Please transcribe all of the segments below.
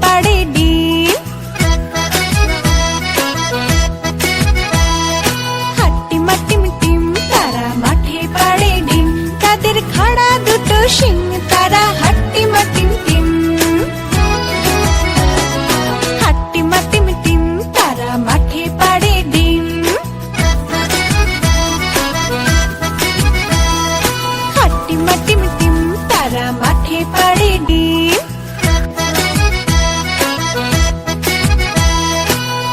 পাড়ে ডিম। হাট্টিমা team team তারা মাঠে পাড়ে ডিম, তাদের খাড়া দুটো শিং, তারা হাট্টিমা টিম টিম। হাট্টিমা টিম টিম তারা মাঠে পাড়ে ডিম। হাট্টিমা টিম টিম তারা মাঠে পাড়ে ডিম।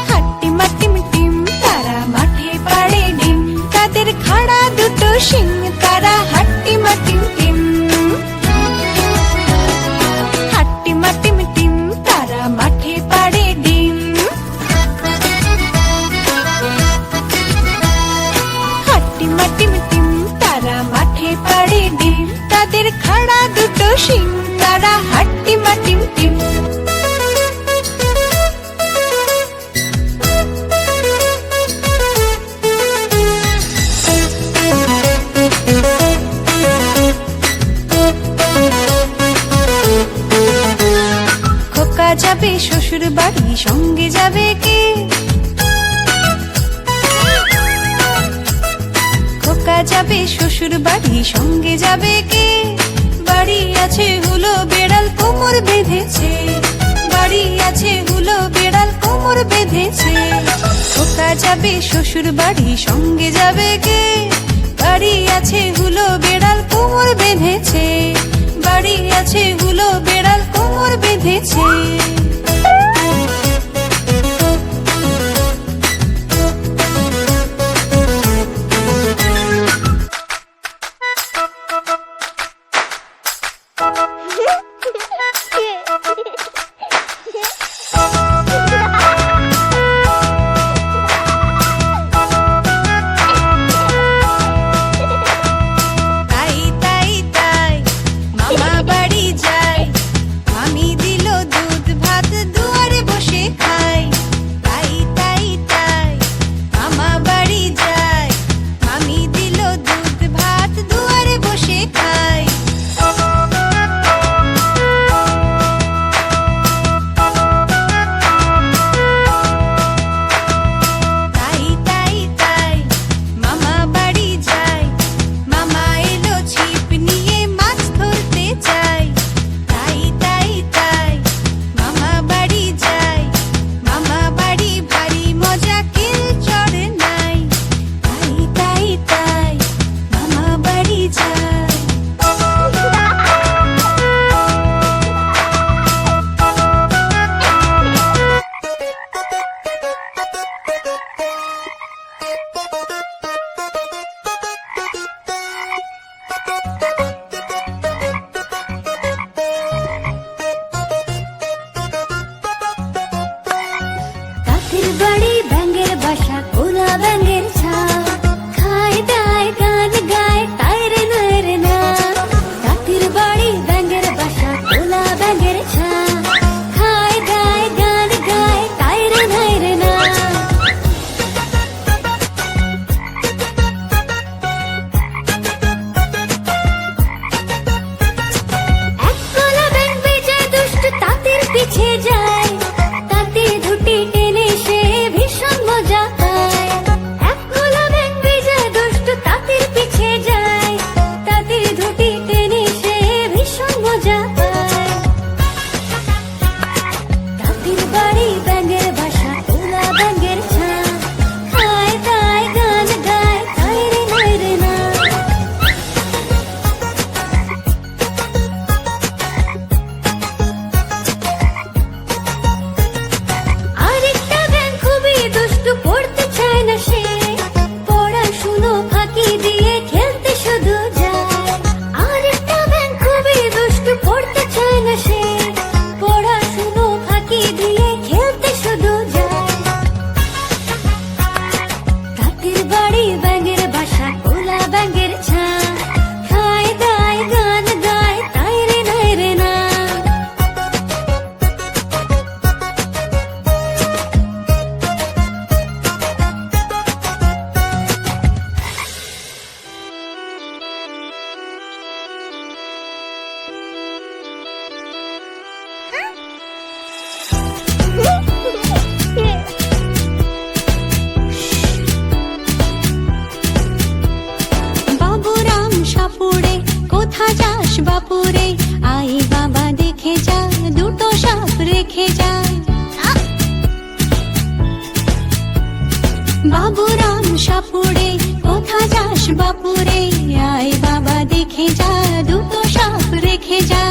হাট্টিমা টিম টিম তারা মাঠে পাড়ে ডিম, তাদের খাড়া দুটো শিং, তারা হাট্টিমা টিম টিম। হাট্টিমা টিম টিম তারা মাঠে পাড়ে ডিম। হাট্টিমা টিম টিম তারা মাঠে পাড়ে ডিম, তাদের খাড়া দুটো শিং, তারা হাট্টিমা টিম টিম। খোকা যাবে শ্বশুর বাড়ি, সঙ্গে যাবে কে? খোকা যাবে শ্বশুর বাড়ি, সঙ্গে যাবে কে? বাড়ি আছে হুলো বেড়াল কোমর বেঁধেছে, বাড়ি আছে হুলো বেড়াল কোমর বেঁধেছে। খোকা যাবে শ্বশুর বাড়ি, সঙ্গে যাবে কে? বাড়ি আছে হুলো বেড়াল কোমর বেঁধেছে, বাড়ি আছে হুলো বেড়াল কোমর বেঁধেছে। তাই তাই তাই মামা বাড়ি যাই, মামি দিল দুধ ভাত রেখে যায়। বাবুরাম সাপুড়ে কোথা যাস বাপুরে, আয় বাবা দেখে যা দুটো সাপ রেখে যা।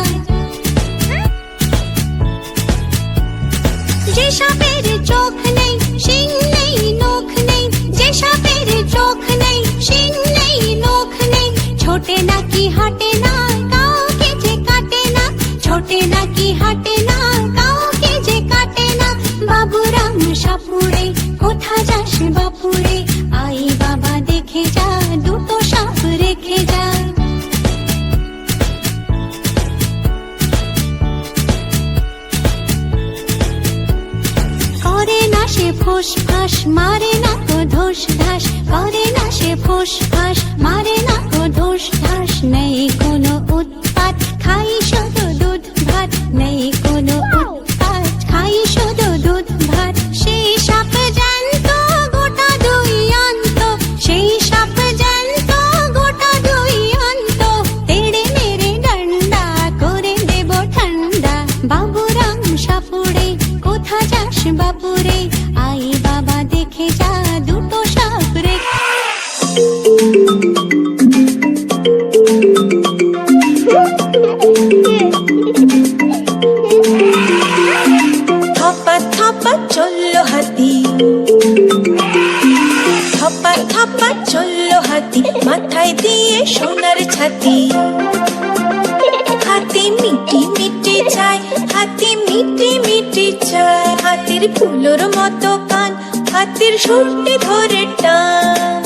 যে সাপের চোখ নেই শিং নেই নখ নেই, যে সাপের চোখ নেই শিং নেই নখ নেই, ছোটে নাকি হাঁটে না কাউকে যে কাটে না, ছোটে নাকি হাঁটে না কাউকে যে কাটে না। বাবুরাম সাপুড়ে কোথা যাস বাপুরে, আই বাবা দেখে যা দুটো সাপ রেখে যা। করে না সে ফোঁস ফাঁস মারে না কো ধোস ধাস, করে না সে ফোঁস ফাঁস মারে না কো ধোস ধাস। নেই কোনো উৎপাত খাই শুধু দুধ ভাত, নেই কোনো উৎপাত খাই শুধু দুধ ভাত। সেই সাপ জ্যান্ত গোটা দুই অন্ত, সেই সাপ জ্যান্ত গোটা দুই অন্ত, তেড়ে মেরে ডান্ডা করে দেব ঠান্ডা। বাবুরাম সাপুড়ে কোথা যাস বাপুরে, আই বাবা দেখে যা দুটো সাপ রেখে। থপা থপা চললো হাতি, থপা থপা চললো হাতি, মাথায় দিয়ে সোনার ছাতি। হাতি মিটি মিটি চায়, হাতি মিটি মিটি চায়, হাতির ফুলোর মতো কান, হাতির সুরটি ধরে টান।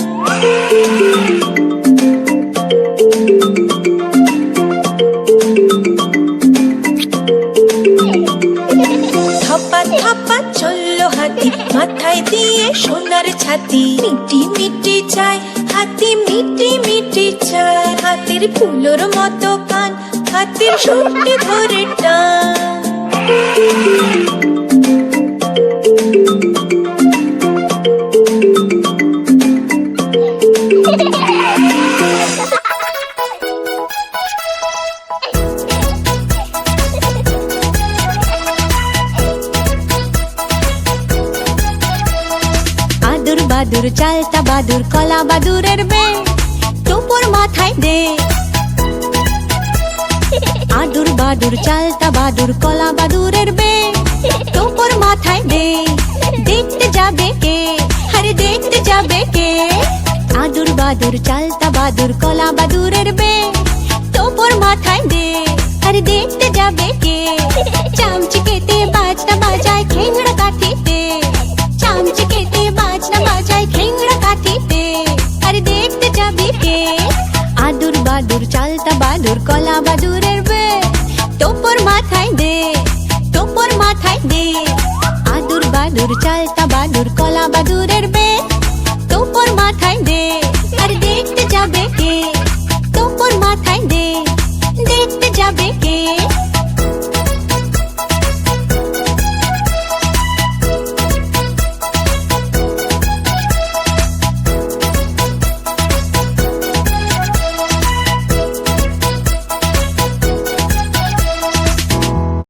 থপা থপা চললো হাতি, মাথায় দিয়ে সোনার ছাতি। মিটি মিটি চায়, হাতি মিটি মিটি চায়, হাতির ফুলোর মতো কান, হাতির সুরটি ধরে টান। আদুর বাদুর চালতা বাদুর কলা বাদুরের বে, টুপুর মাথায় দে। আদুর বাদুর চালতা বাদুর কলা বাদুরের বে, টুপুর মাথায় দে। দেখতে যাবে কে, আরে দেখতে যাবে কে, আদুর বাদুর চালতা বাদুর কলা বাদুরের বে, টুপুর মাথায় দে। আরে দেখতে যাবে কে, চামচিকেতে বাজনা বাজায় খেংড়া কাঠিতে, চামচিকেতে বাজনা বাজায় খেংড়া কাঠিতে। আরে দেখতে যাবে কে, আদুর বাদুর চালতা বাদুর কলা বাদুরের বে, টুপুর মাথায় দে, টুপুর মাথায় দে। আদুর বাদুর চালতা বাদুর কলা বাদুরের বে, টুপুর মাথায় দে। আরে দেখতে যাবে কে, টুপুর মাথায় দে, দেখতে যাবে কে।